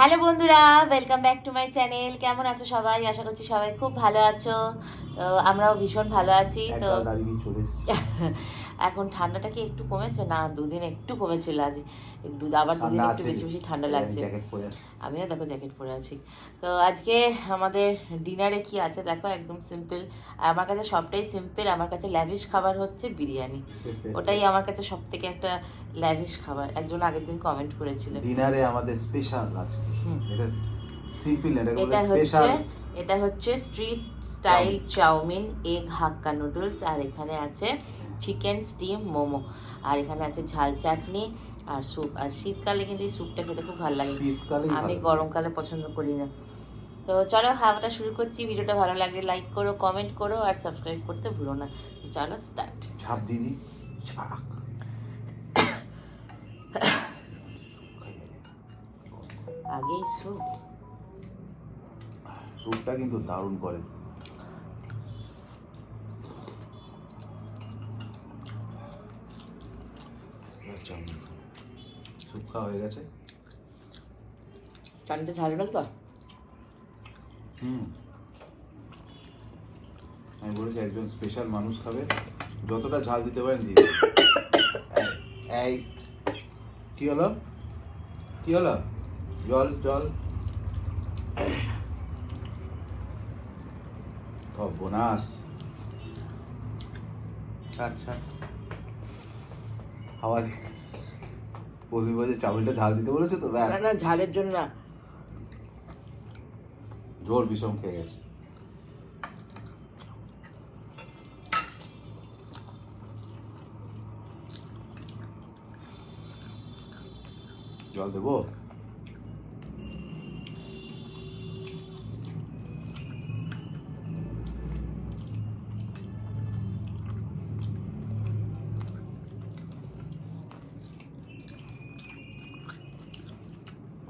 Hello বন্ধুরা, welcome back to my channel. কেমন আছো সবাই? আশা করছি সবাই খুব ভালো আছো। তো আমরাও ভীষণ ভালো আছি। তো এখন ঠান্ডাটা কি একটু কমেছে? না, দুদিন একটু কমেছিল, আজ একটু আবার দুদিন একটু বেশি বেশি ঠান্ডা লাগছে। আমিও দেখো জ্যাকেট পরে আছি। তো আজকে আমাদের ডিনারে কি আছে দেখো, একদম সিম্পল। আমার কাছে সবটাই সিম্পল। আমার কাছে ল্যাভিশ খাবার হচ্ছে বিরিয়ানি। ওটাই আমার কাছে সব থেকে একটা ল্যাভিশ খাবার। একজন আগের দিন কমেন্ট করেছিল ডিনারে আমাদের স্পেশাল আজকে। এটা সিম্পল না, এটা হচ্ছে এটা হচ্ছে স্ট্রিট স্টাইল চাউমিন, এগ হাক্কা নুডলস, আর এখানে আছে চিকেন স্টিম মোমো, আর এখানে আছে ঝাল চাটনি আর স্যুপ। আর শীতকালে কিন্তু এই স্যুপটা খেতে খুব ভালো লাগে, আমি গরমকালে পছন্দ করি না। তো চলো খাওয়াটা শুরু করছি। ভিডিওটা ভালো লাগলে লাইক করো, কমেন্ট করো আর সাবস্ক্রাইব করতে ভুলো না। চলো স্টার্ট। ছাপ দিদি ছাক। আগেই স্যুপ, স্যুপটা কিন্তু দারুণ করে। স্যুপ খাওয়া হয়ে গেছে। চাটনিটা ঝাল তো। আমি বলেছি একজন স্পেশাল মানুষ খাবে, যতটা ঝাল দিতে পারেন দিদি। এই কি হলো কি হলো? জল জল বোনাস। ছাড় ছাড় হাওয়া দিয়ে বলবি বলছে চাউলটা ঝাল দিতে বলেছে তো। না, ঝালের জন্য না, জোর বিষম খেয়ে গেছে। জল দেবো?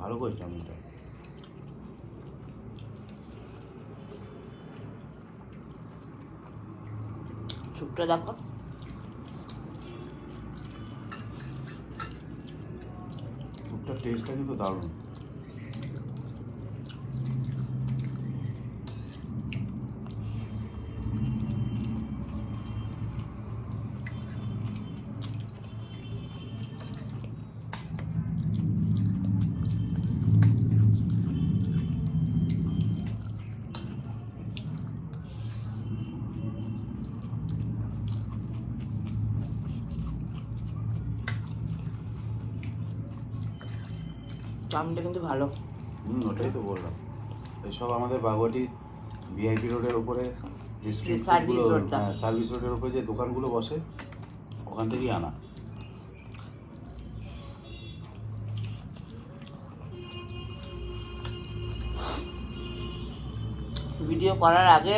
ভালো করে চাউমিনটা। স্যুপটা দেখো, স্যুপটার টেস্টটা কিন্তু দারুণ। চাউমিনটা কিন্তু ভালো। ওটাই তো বললাম। এইসব আমাদের বাগুয়াটির ভিআইপি রোডের উপরে যে স্ট্রিট সার্ভিস ফুডগুলো, রোডটা, সার্ভিস রোডের উপরে যে দোকানগুলো বসে, ওখান থেকেই আনা। ভিডিও করার আগে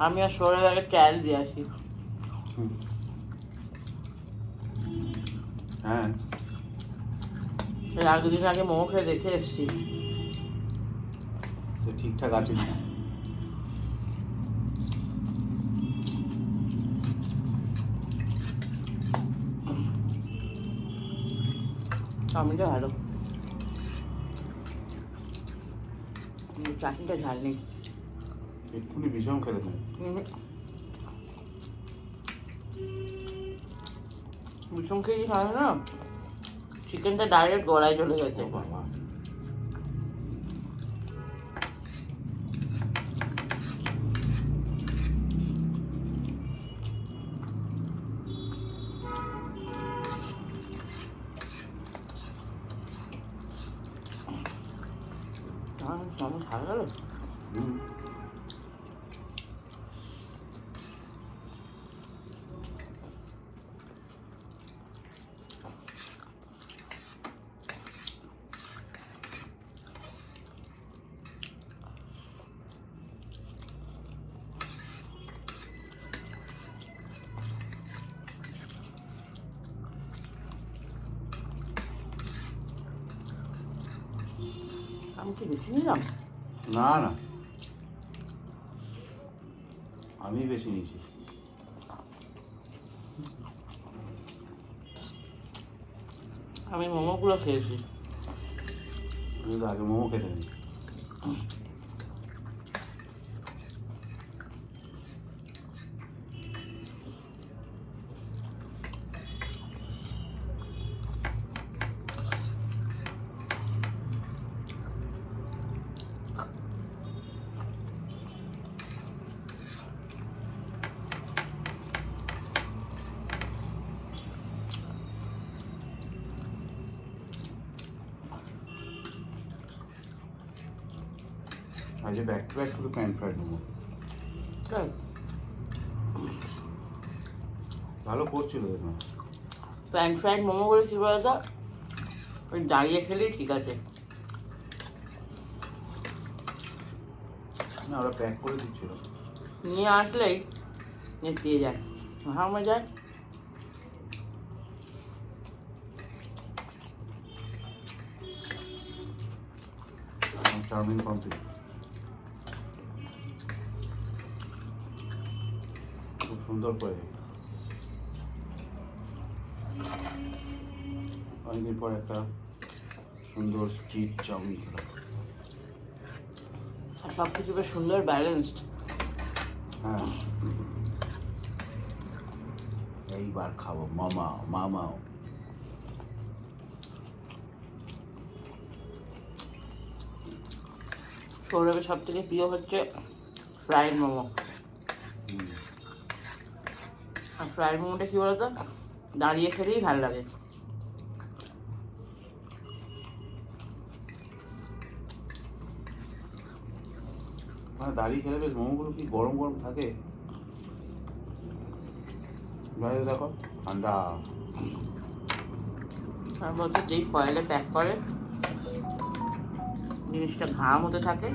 আমি আর সৌরভ আগে ট্রায়াল দিয়ে আসি। হ্যাঁ, এর আগের দিন আগে মোমো খেয়ে দেখে এসছি, তো ঠিকঠাক আছে না। চাউমিনটা ভালো, চাটনিটা ঝাল নেই। এক্ষুনি ভীষণ খেলে তুমি। ভীষণ খেয়ে খাবে না, চিকেনটা ডাইরেক্ট গলায় চলে গেছে। বাবা, চাউমিন খাওয়া গেল। আমি কি বেশি নিলাম? না না, আমি বেশি নিয়েছি। আমি মোমোগুলো খেয়েছি। আমি তো আগে মোমো খেতে নেই। আজকে ব্যাক টু ব্যাক শুধু প্যান ফ্রাইড মোমো। ভালো করছিল দেখুন। প্যান ফ্রাইড মোমোগুলো কী বলতো, ওই দাঁড়িয়ে খেলেই ঠিক আছে। না ওরা প্যাক করে দিচ্ছিল। নিয়ে আসলেই দিয়ে যায়, হাওয়া মজায়। Chowmein complete. খুব সুন্দর করে অনেকদিন পর একটা সুন্দর স্ট্রিট চাউমিন খেলাম। আর সব কিছু বেশ সুন্দর ব্যালেন্সড। হ্যাঁ এইবার খাবো মামা মামাও। সৌরভের সব থেকে প্রিয় হচ্ছে ফ্রাইড মোমো। আর ফ্রাইড মোমোটা কী বলতো, দাঁড়িয়ে খেলেই ভালো লাগে। মানে দাঁড়িয়ে খেলে বেশ মোমোগুলো কি গরম গরম থাকে। বাইরে দেখো ঠান্ডা। আর বলতে যেই ফয়েলে প্যাক করে জিনিসটা ঘাম হতে থাকে।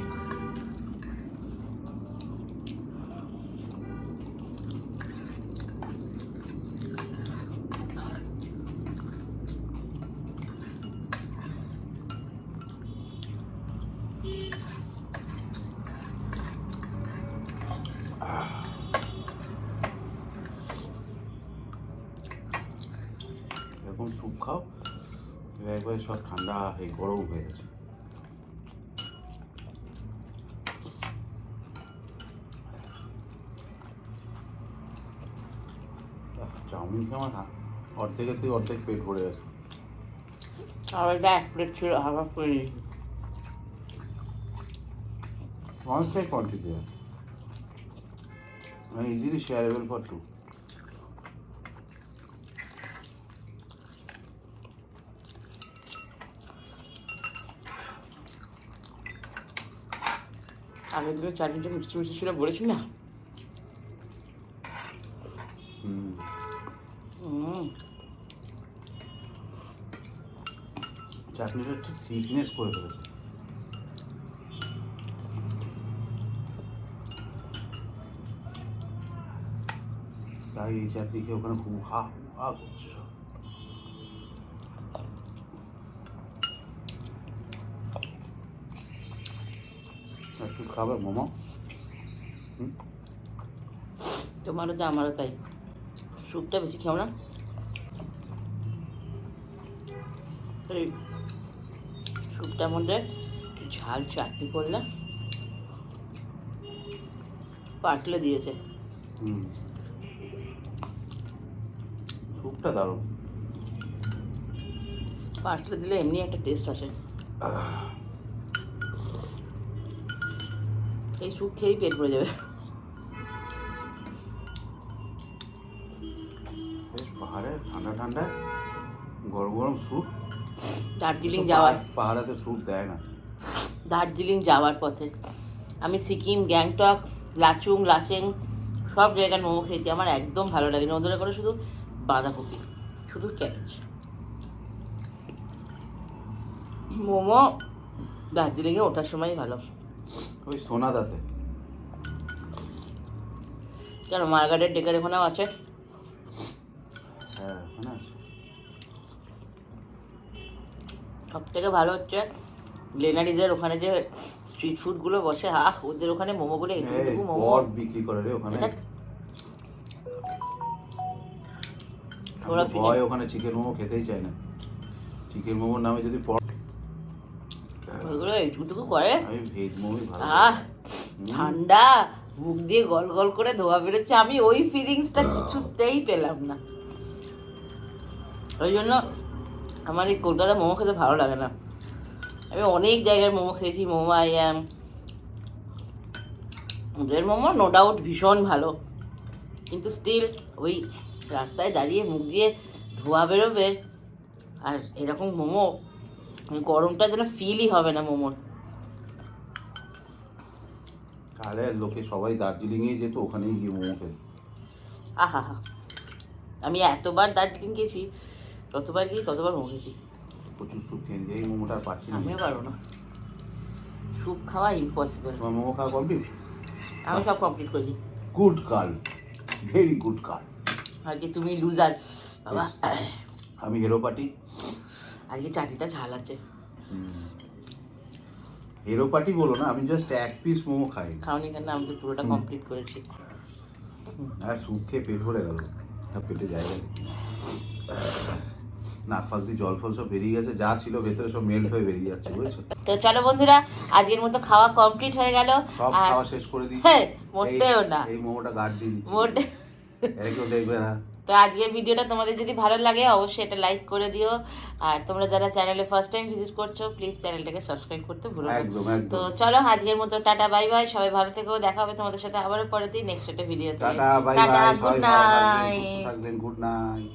এরকম স্যুপ খাও একবারে সব ঠান্ডা হয়ে গরম হয়ে গেছে। চাউমিন খেয়ে আমার অর্ধেকের থেকে অর্ধেক পেট ভরে গেছে। আর এটা এক প্লেট ছিল, হাফ করে নিয়েছি। অনেকটাই কোয়ান্টিটি আছে, মানে ইজিলি শেয়ারেবল ফর টু। আগের দিনের চাটনিটা মিষ্টি মিষ্টি ছিল বলেছি না। চাটনিটা একটু থিকনেস করে ফেলেছে। তাই এই চাটনি খেয়ে ওখানে হু হা করছে সব। একটু খাবে মোমো? তোমারও যা আমারও তাই, স্যুপটা বেশি খেও না। এই স্যুপটার মধ্যে ঝাল চাটনি করলে পার্সেলে দিয়েছে। স্যুপটা দারুণ। পার্সেলে দিলে এমনি একটা টেস্ট আসে। এই স্যুপ খেয়েই পেট ভরে যাবে। বেশ পাহাড়ে ঠান্ডা ঠান্ডা গরম গরম স্যুপ। দার্জিলিং যাওয়ার, পাহাড়াতে স্যুপ দেয় না। দার্জিলিং যাওয়ার পথে আমি সিকিম, গ্যাংটক, লাচুং, লাচেং সব জায়গার মোমো খেয়েছি। আমার একদম ভালো লাগে না। ওদের করে শুধু বাঁধাকপি, শুধু ক্যাবেজ। মোমো দার্জিলিংয়ে ওঠার সময় ভালো। ওই সোনাদাতে কেন, মার্গারেট ডেকার ওখানেও আছে। হ্যাঁ ওখানে আছে। সব থেকে ভালো হচ্ছে গ্লেনারিজের ওখানে যে স্ট্রিট ফুডগুলো বসে, ওদের ওখানে মোমোগুলো এইটুকু মোমো বড় বিক্রি করে রে ওখানে। ওরা ভয় ওখানে চিকেন মোমো খেতেই চায় না। চিকেন মোমোর নামে যদি ওইগুলো এইটুকু করে আমি ভেজ মোমোই ভালো আহ ঠান্ডা মুখ দিয়ে গল গল করে ধোয়া বেরোচ্ছে, আমি ওই ফিলিংসটা কিছুতেই পেলাম না। ওই জন্য আমার এই কলকাতা মোমো খেতে ভালো লাগে না। আমি অনেক জায়গায় মোমো খেয়েছি, মোমো আইয়াম, ওদের মোমো নো ডাউট ভীষণ ভালো, কিন্তু স্টিল ওই রাস্তায় দাঁড়িয়ে মুখ দিয়ে ধোয়া বেরোবে আর এরকম মোমো গরমটা যেন ফিলই হবে না মোমোর। তাহলে লোকে সবাই দার্জিলিংয়ে যেত, ওখানেই গিয়ে মোমো খেত। আহা হা, আমি এতবার দার্জিলিং গেছি, ততবার গিয়ে ততবার মোমো খেয়েছি। প্রচুর স্যুপ খেয়ে নিয়েছি, এই মোমোটা আর পাচ্ছি না। আমিও পারবো না, স্যুপ খাওয়া ইম্পসিবল। তোমার মোমো খাওয়া কমপ্লিট? আমি সব কমপ্লিট করেছি। Good girl, very good girl. আর কি তুমি লুজার বাবা। আমি হিরো পার্টি। আর কি চাটনিটা ঝাল আছে। হিরো পার্টি বলো না, আমি জাস্ট এক পিস মোমো খাই। খাওনি কেন, আমি তো পুরোটা কমপ্লিট করেছি। আর স্যুপ খেয়ে পেট ভরে গেল, আর পেটে জায়গা নেই। নাক ফাঁক দিয়ে জল ফল সব বেরিয়ে গেছে, যা ছিল ভেতরে সব মেল্ট হয়ে বেরিয়ে যাচ্ছে, বুঝেছো? তো চলো বন্ধুরা, আজকের মতো খাওয়া কমপ্লিট হয়ে গেল। সব আর খাওয়া শেষ করে দিয়েছি। হ্যাঁ, মোটেও না, এই মোমোটা গার্ড দিয়ে দিচ্ছি, মোটে। এটা কেউ দেখবে না। তো আজকের ভিডিওটা তোমাদের যদি ভালো লাগে অবশ্যই এটা লাইক করে দিও, আর তোমরা যারা চ্যানেলে ফার্স্ট টাইম ভিজিট করছো প্লিজ চ্যানেলটাকে সাবস্ক্রাইব করতে ভুলো না। একদম তো একদম। চলো আজকের মতো টাটা বাই বাই, সবাই ভালো থেকো, দেখা হবে তোমাদের সাথে আবারও পরের দিন নেক্সট একটা ভিডিওতে। Tata bye tata, bye, good সবাই ভালো থাকবেন, সুস্থ নাইট। থাকবেন, গুড নাইট।